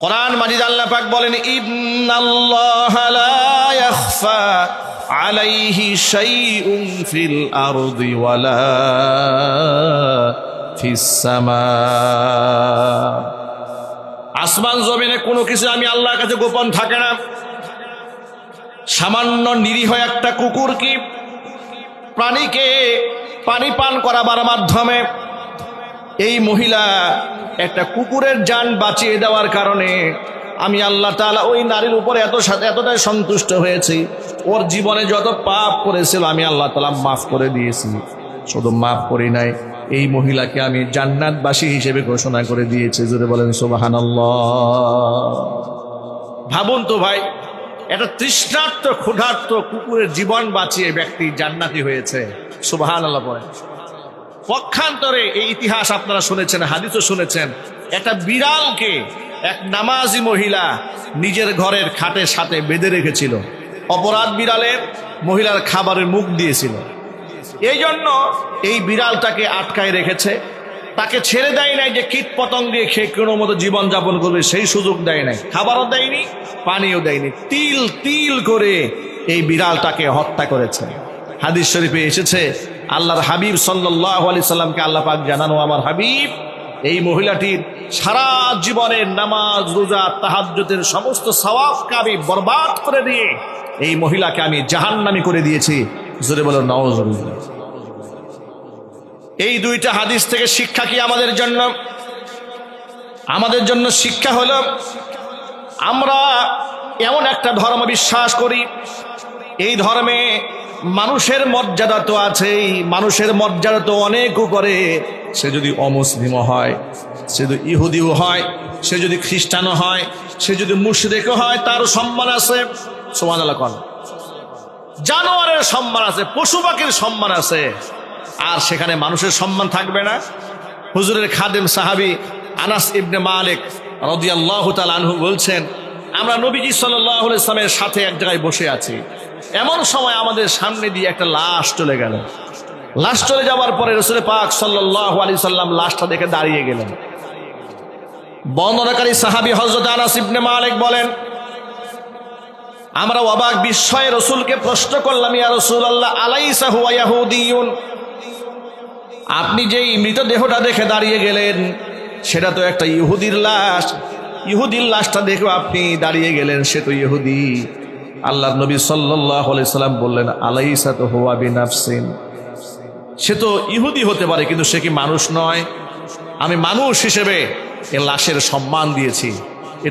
কোরআন মাজিদ আল্লাহ পাক বলেন, ইন্নাল্লাহা লা ইয়াখফা আলাইহি শাইউন ফিল আরদি ওয়ালা ফিস সামা। আসমান জমিনে কোনো কিছু আমি আল্লাহর কাছে গোপন থাকে না। সামান্য নিরীহ একটা কুকুর কি প্রাণীকে পানি পান করাবার মাধ্যমে এই মহিলা একটা কুকুরের জান বাঁচিয়ে দেওয়ার কারণে আমি আল্লাহ তাআলা ওই নারীর উপরে এতটাই সন্তুষ্ট হয়েছি, ওর জীবনে যত পাপ করেছিল আমি আল্লাহ তাআলা মাফ করে দিয়েছি। শুধু মাফ করি নাই, এই মহিলাকে আমি জান্নাতবাসী হিসেবে ঘোষণা করে দিয়েছি। জোরে বলেন সুবহানাল্লাহ। ভাবুন তো ভাই, একটা তৃষ্ণার্ত ক্ষুধার্ত কুকুরের জীবন বাঁচিয়ে ব্যক্তি জান্নাতি হয়েছে। সুবহানাল্লাহ বলেন। পক্ষান্তরে এই ইতিহাস আপনারা শুনেছেন, হাদিসও শুনেছেন, একটা বিড়ালকে এক নামাজি মহিলা নিজের ঘরের খাটের সাথে বেঁধে রেখেছিল। অপরাধ বিড়ালের মহিলার খাবারের মুখ দিয়েছিল, এই জন্য এই বিড়ালটাকে আটকায় রেখেছে। তাকে ছেড়ে দেয় নাই যে কীট পতঙ্গ দিয়ে খেয়ে কোনো মতো জীবনযাপন করবে, সেই সুযোগ দেয় নাই। খাবারও দেয়নি, পানিও দেয়নি, তিল তিল করে এই বিড়ালটাকে হত্যা করেছে। হাদিস শরীফে এসেছে, আল্লাহর হাবিব সাল্লাল্লাহু আলাইহি সাল্লামকে আল্লাহ পাক জানানো, আমার হাবিব এই মহিলাটির সারা জীবনের নামাজ রোজা তাহাজ্জুদের সমস্ত সওয়াব আমি বরবাদ করে দিয়ে এই মহিলাকে আমি জাহান্নামী করে দিয়েছি। জোরে বলো নাউজুবিল্লাহ। এই দুইটা হাদিস থেকে শিক্ষা কি আমাদের জন্য? আমাদের জন্য শিক্ষা হলো, আমরা এমন একটা ধর্ম বিশ্বাস করি, এই ধর্মে মানুষের মর্যাদা তো আছেই, মানুষের মর্যাদা তো অনেকও করে। সে যদি অমুসলিমও হয়, সে যদি ইহুদিও হয়, সে যদি খ্রিস্টানও হয়, সে যদি মুশরিকও হয়, তারও সম্মান আছে। সুবহানাল্লাহ। জানোয়ারের সম্মান আছে, পশু পাখির সম্মান আছে, আর সেখানে মানুষের সম্মান থাকবে না? হুজুরের খাদেম সাহাবী আনাস ইবনে মালিক রাদিয়াল্লাহু তাআলা আনহু বলছেন, আমরা নবীজি সাল্লাল্লাহু আলাইহি ওয়াসাল্লামের সাথে এক জায়গায় বসে আছি, এমন সময় আমাদের সামনে দিয়ে একটা লাশ চলে গেল। লাশ চলে যাওয়ার পরে রাসূল পাক সাল্লাল্লাহু আলাইহি ওয়াসাল্লাম লাশটা দেখে দাঁড়িয়ে গেলেন। বর্ণনাকারী সাহাবী হযরত আনাস ইবনে মালিক বলেন, আমরা অবাক বিস্ময়ে রাসূলকে প্রশ্ন করলাম, ইয়া রাসূলুল্লাহ আলাইসা হুয়া ইয়াহুদিয়ুন, আপনি যেই মৃতদেহটা দেখে দাঁড়িয়ে গেলেন সেটা তো একটা ইহুদির লাশ, ইহুদির লাশটা দেখে আপনি দাঁড়িয়ে গেলেন, সে তো ইহুদি। আল্লাহর নবী সাল্লাল্লাহু আলাইহি সাল্লাম বললেন, আলাইসা তো হুয়া বিনাফসিন, সে তো ইহুদি হতে পারে কিন্তু সে কি মানুষ নয়? আমি মানুষ হিসেবে এ লাশের সম্মান দিয়েছি।